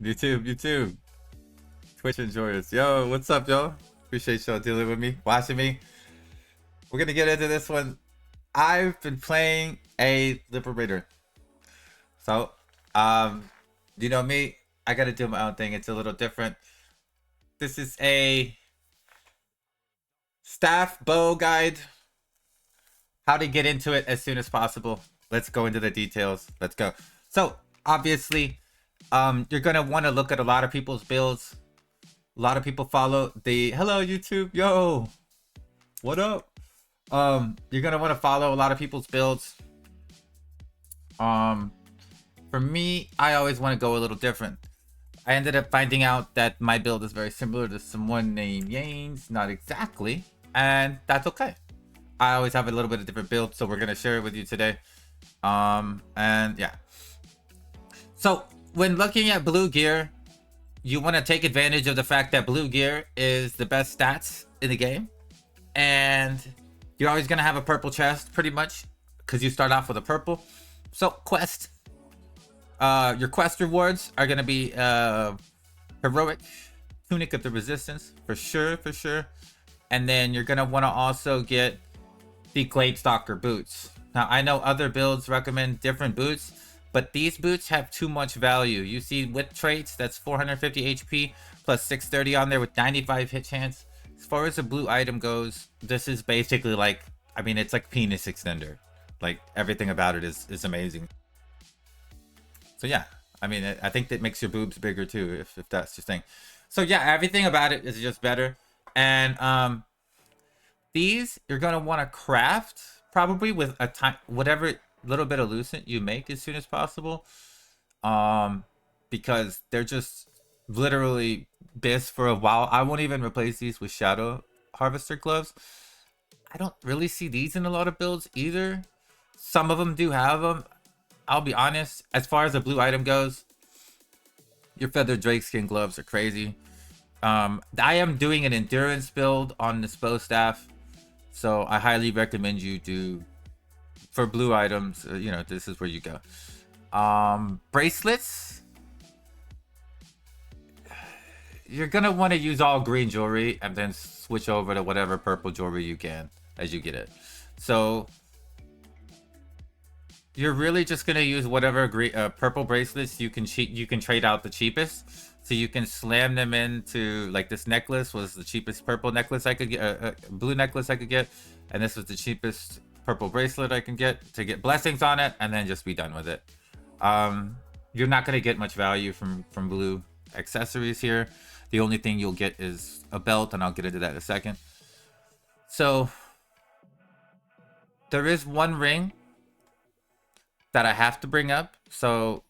YouTube. Twitch enjoyers. Yo, what's up, yo? Appreciate y'all dealing with me, watching me. We're gonna get into this one. I've been playing a Liberator. So, you know me, I gotta do my own thing. It's a little different. This is a staff bow guide. How to get into it as soon as possible. Let's go into the details. Let's go. So, obviously, you're gonna want to look at a lot of people's builds. A lot of people follow the hello YouTube, yo, what up? You're gonna want to follow a lot of people's builds. For me, I always want to go a little different. I ended up finding out that my build is very similar to someone named Yanes, not exactly, and that's okay. I always have a little bit of different build, so we're gonna share it with you today. And yeah. So when looking at blue gear, you want to take advantage of the fact that blue gear is the best stats in the game, and you're always gonna have a purple chest pretty much because you start off with a purple. So quest, your quest rewards are gonna be heroic, tunic of the resistance for sure, and then you're gonna want to also get the Glade Stalker boots. Now I know other builds recommend different boots, but these boots have too much value. You see with traits, that's 450 HP plus 630 on there with 95 hit chance. As far as the blue item goes, this is basically like, I mean, it's like penis extender. Like everything about it is amazing. So yeah, I mean, I think that makes your boobs bigger too, if that's your thing. So yeah, everything about it is just better. And these you're gonna want to craft probably with a time, whatever little bit of lucent you make as soon as possible, because they're just literally best for a while. I won't even replace these with shadow harvester gloves. I don't really see these in a lot of builds either. Some of them do have them. I'll be honest, as far as the blue item goes, your feathered drakeskin gloves are crazy. I am doing an endurance build on this bow staff, so I highly recommend you do, for blue items, you know, this is where you go. Bracelets, you're gonna want to use all green jewelry and then switch over to whatever purple jewelry you can as you get it. So you're really just gonna use whatever purple bracelets you can trade out the cheapest. So you can slam them into, like, this necklace was the cheapest purple necklace I could get, blue necklace I could get, and this was the cheapest purple bracelet I can get to get blessings on it, and then just be done with it. You're not going to get much value from blue accessories here. The only thing you'll get is a belt, and I'll get into that in a second. So there is one ring that I have to bring up. So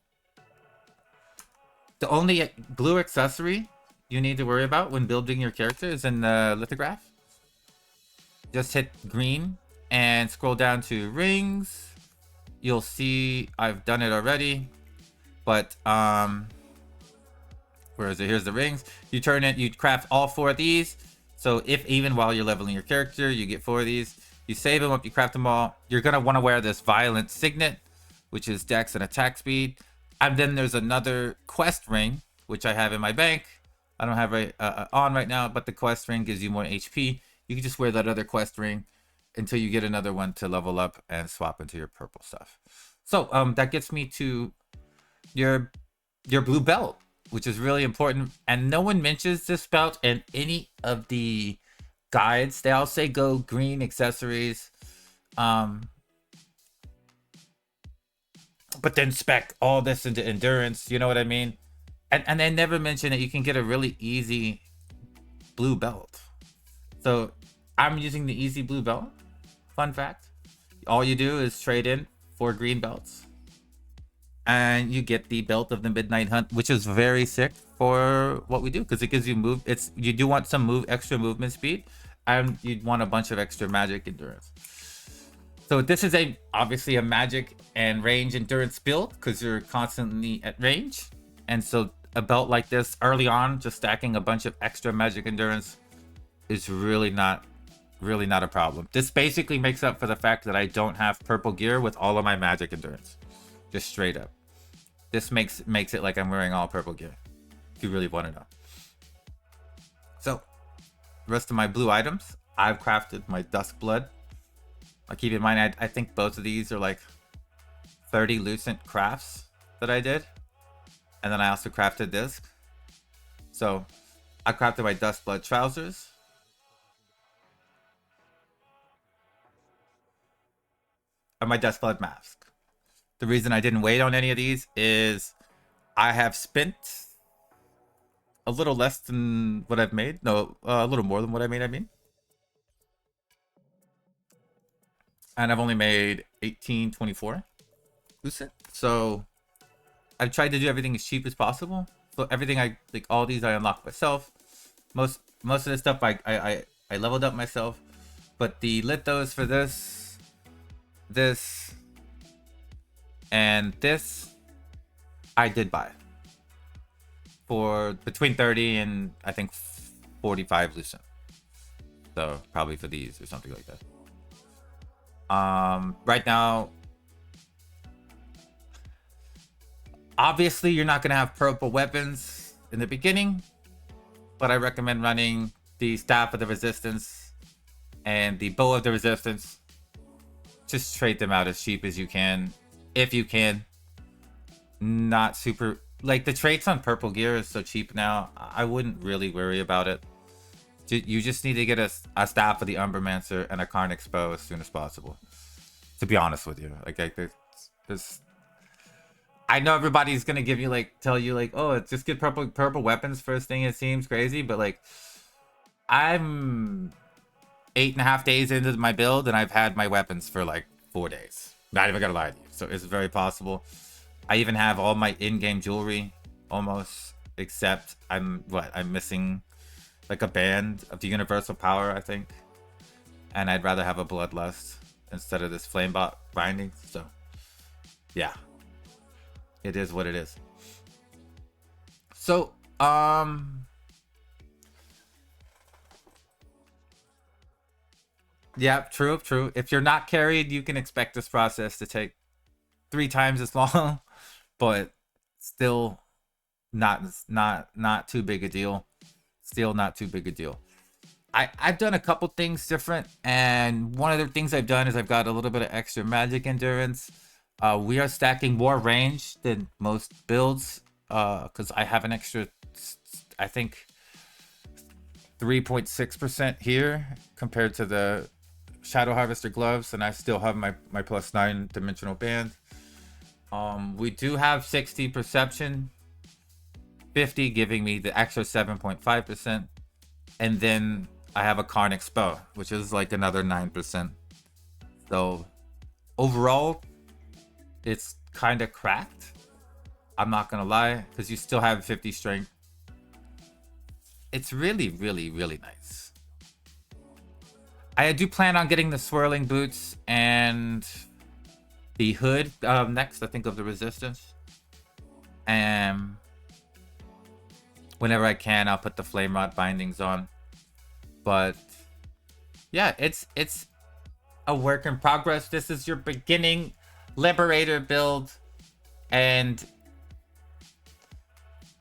the only blue accessory you need to worry about when building your character is in the lithograph. Just hit green and scroll down to rings. You'll see I've done it already, but where is it? Here's the rings. You turn it, you craft all 4 of these. So if even while you're leveling your character, you get 4 of these, you save them up, you craft them all. You're gonna want to wear this violent signet, which is dex and attack speed. And then there's another quest ring, which I have in my bank. I don't have it on right now, but the quest ring gives you more HP. You can just wear that other quest ring until you get another one to level up and swap into your purple stuff. So that gets me to your blue belt, which is really important. And no one mentions this belt in any of the guides. They all say go green accessories. But then spec all this into endurance, you know what I mean? And they never mention that you can get a really easy blue belt. So I'm using the easy blue belt. Fun fact. All you do is trade in 4 green belts, and you get the belt of the Midnight Hunt, which is very sick for what we do, because it gives you you do want some extra movement speed, and you'd want a bunch of extra magic endurance. So this is obviously a magic and range endurance build, because you're constantly at range. And so a belt like this early on, just stacking a bunch of extra magic endurance, is really not a problem. This basically makes up for the fact that I don't have purple gear with all of my magic endurance. Just straight up. This makes it like I'm wearing all purple gear. if you really want to know. So, the rest of my blue items, I've crafted my Duskblood. Keep in mind, I think both of these are like 30 Lucent crafts that I did. And then I also crafted this. So, I crafted my Duskblood trousers. And my Duskblood mask. The reason I didn't wait on any of these is I have spent a little less than what I've made. No, a little more than what I made, I mean. And I've only made 1824 Lucent. So I've tried to do everything as cheap as possible. So everything like all these I unlocked myself. Most of the stuff I leveled up myself. But the lithos for this, and this I did buy for between 30 and I think 45 Lucent. So probably for these or something like that. Right now, obviously you're not gonna have purple weapons in the beginning, but I recommend running the Staff of the Resistance and the Bow of the Resistance. Just trade them out as cheap as you can, if you can. Not super, like the traits on purple gear is so cheap now, I wouldn't really worry about it. You just need to get a Staff of the Umbermancer and a Karnix Bow as soon as possible. To be honest with you, like there's I know everybody's gonna give you tell you oh, it's just get purple weapons first thing. It seems crazy, but like I'm 8.5 days into my build and I've had my weapons for like 4 days. Not even gonna lie to you. So it's very possible. I even have all my in-game jewelry almost, except I'm missing like a band of the universal power, I think. And I'd rather have a bloodlust instead of this flamebot binding. So yeah, it is what it is. So yeah, true. If you're not carried, you can expect this process to take 3 times as long, but still not too big a deal. Still not too big a deal. I've done a couple things different, and one of the things I've done is I've got a little bit of extra magic endurance. We are stacking more range than most builds, because I have an extra, I think, 3.6% here compared to the Shadow Harvester gloves, and I still have my +9 dimensional band. We do have 60 perception, 50 giving me the extra 7.5%, and then I have a Karnix Bow, which is like another 9%. So overall, it's kind of cracked. I'm not gonna lie, because you still have 50 strength. It's really, really, really nice. I do plan on getting the swirling boots and the hood next, I think, of the resistance. And whenever I can, I'll put the flame rod bindings on. But yeah, it's a work in progress. This is your beginning Liberator build, and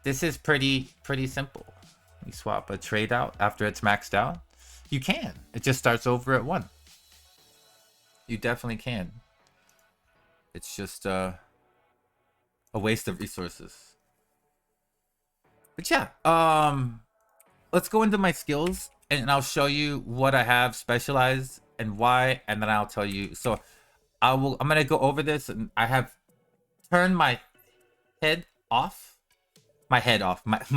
this is pretty simple. You swap a trade out after it's maxed out. You can. It just starts over at 1. You definitely can. It's just a waste of resources. But yeah, let's go into my skills, and I'll show you what I have specialized and why, and then I'll tell you. So I'm gonna go over this, and I have turned my head off, my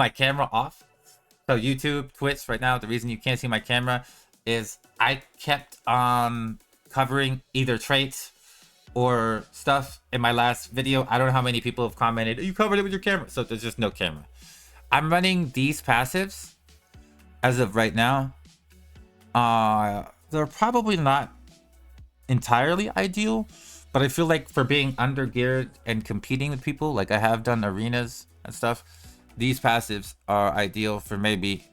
camera off. So YouTube, Twitch, right now, the reason you can't see my camera is I kept on covering either traits or stuff in my last video. I don't know how many people have commented, you covered it with your camera. So there's just no camera. I'm running these passives as of right now. They're probably not entirely ideal, but I feel like for being under geared and competing with people, like I have done arenas and stuff, these passives are ideal for maybe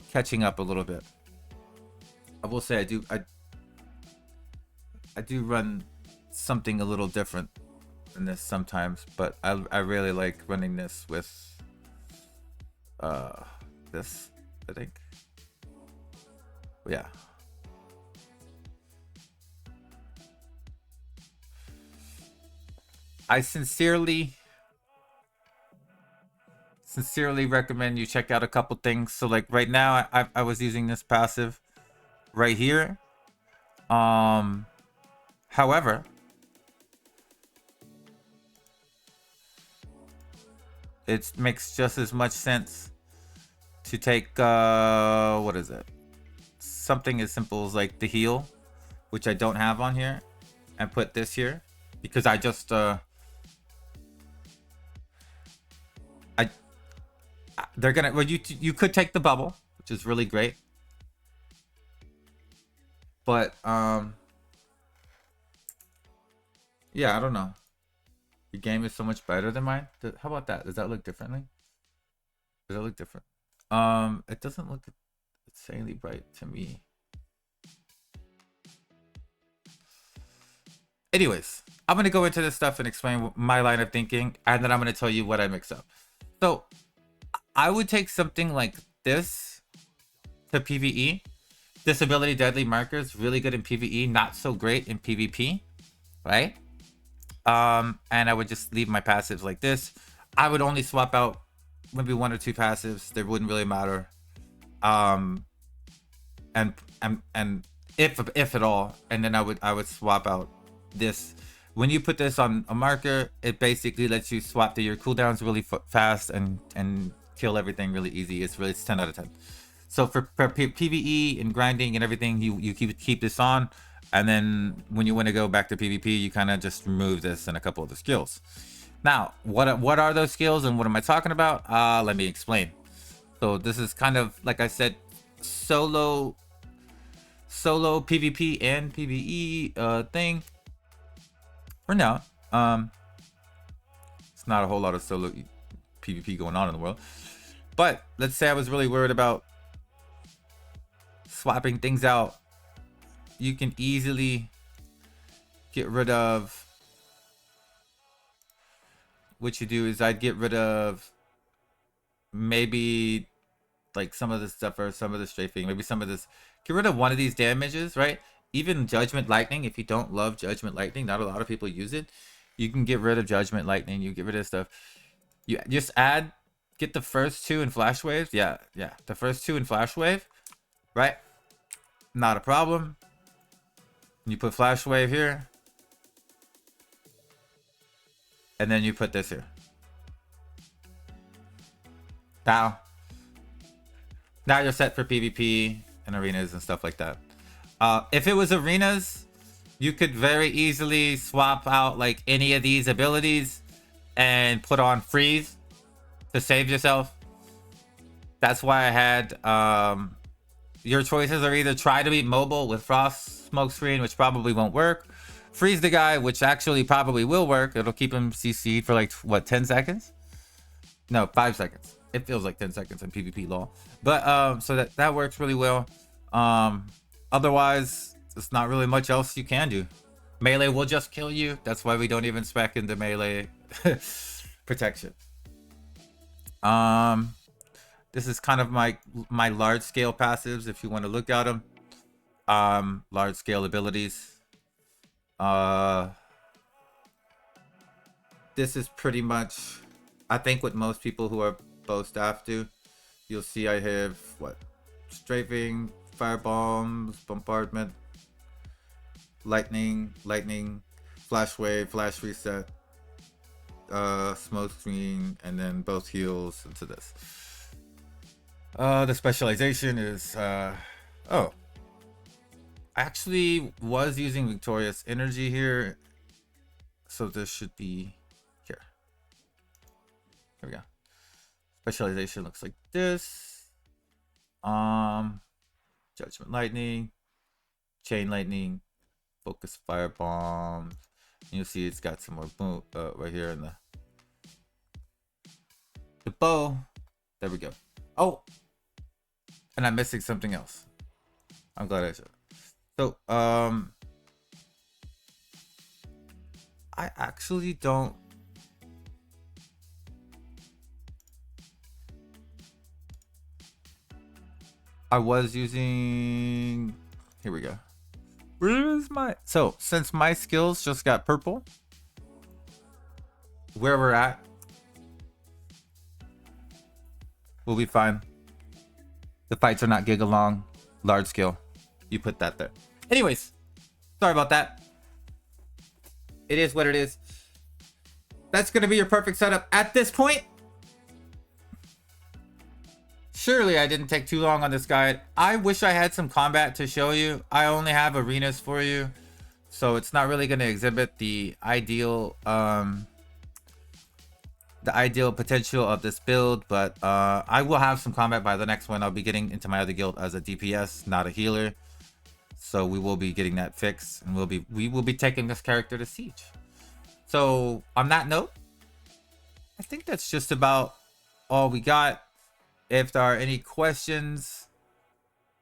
catching up a little bit. I will say I do run something a little different than this sometimes, but I really like running this with this, I think. Yeah. I sincerely recommend you check out a couple things. So like right now, I was using this passive right here. However, it makes just as much sense to take what is it? Something as simple as like the heal, which I don't have on here, and put this here because I just they're gonna, well, you could take the bubble, which is really great, but yeah, I don't know. Your game is so much better than mine. How about that? Does that look differently? Does that look different? It doesn't look insanely bright to me. Anyways, I'm gonna go into this stuff and explain my line of thinking, and then I'm gonna tell you what I mix up. So I would take something like this to PvE. Disability deadly markers, really good in PvE, not so great in PvP, right? And I would just leave my passives like this. I would only swap out maybe 1 or 2 passives. They wouldn't really matter. And if at all, and then I would swap out this. When you put this on a marker, it basically lets you swap through your cooldowns really fast and kill everything really easy. It's 10 out of 10. So for PvE and grinding and everything, you keep this on, and then when you want to go back to PvP, you kind of just remove this and a couple of the skills. Now, what are those skills and what am I talking about? Let me explain. So this is kind of, like I said, solo PvP and PvE thing. For now, it's not a whole lot of solo PvP going on in the world. But let's say I was really worried about swapping things out. You can easily get rid of, what you do is I'd get rid of maybe like some of this stuff or some of the strafing, maybe some of this. Get rid of one of these damages, right? Even Judgment Lightning, if you don't love Judgment Lightning, not a lot of people use it. You can get rid of Judgment Lightning. You get rid of stuff. You just get the first 2 in Flash Waves. Yeah, the first 2 in Flash Wave, right? Not a problem. You put Flash Wave here. And then you put this here. Now you're set for PvP and arenas and stuff like that. If it was arenas, you could very easily swap out like any of these abilities and put on freeze to save yourself. That's why I had your choices are either try to be mobile with Frost Smokescreen, which probably won't work. Freeze the guy, which actually probably will work. It'll keep him CC'd for like, what, 10 seconds? No, 5 seconds. It feels like 10 seconds in PvP law. But so that works really well. Otherwise, there's not really much else you can do. Melee will just kill you. That's why we don't even spec into melee protection. This is kind of my large scale passives if you want to look at them. Large scale abilities. This is pretty much, I think, what most people who are bow staff do. You'll see I have what? Strafing, fire bombs, bombardment, lightning, flash wave, flash reset, smoke screen, and then both heals into this. The specialization is oh, I actually was using Victorious Energy here, so this should be here. Here we go. Specialization looks like this. Judgment Lightning, Chain Lightning, Focus Firebomb. You'll see it's got some more boom right here in the bow. There we go. Oh, and I'm missing something else. I'm glad I showed. So I actually don't. I was using, here we go. Where is my, so since my skills just got purple, where we're at, we'll be fine. The fights are not giga long, large scale. You put that there. Anyways, sorry about that. It is what it is. That's gonna be your perfect setup at this point. Surely I didn't take too long on this guide. I wish I had some combat to show you. I only have arenas for you, so it's not really gonna exhibit the ideal potential of this build, but I will have some combat by the next one. I'll be getting into my other guild as a DPS, not a healer, so we will be getting that fixed, and we will be taking this character to siege. So on that note, I think that's just about all we got. If there are any questions,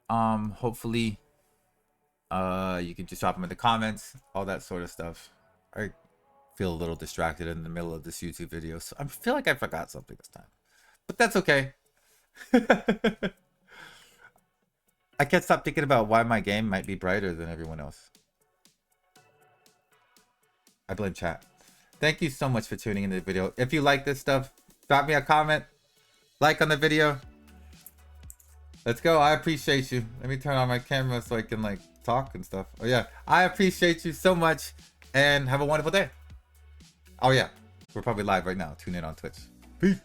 hopefully you can just drop them in the comments, all that sort of stuff. I feel a little distracted in the middle of this YouTube video, so I feel like I forgot something this time, but that's okay. I can't stop thinking about why my game might be brighter than everyone else. I blame chat. Thank you so much for tuning into the video. If you like this stuff, drop me a comment, like on the video. Let's go. I appreciate you. Let me turn on my camera so I can like talk and stuff. Oh yeah, I appreciate you so much, and have a wonderful day. Oh yeah, we're probably live right now. Tune in on Twitch. Peace.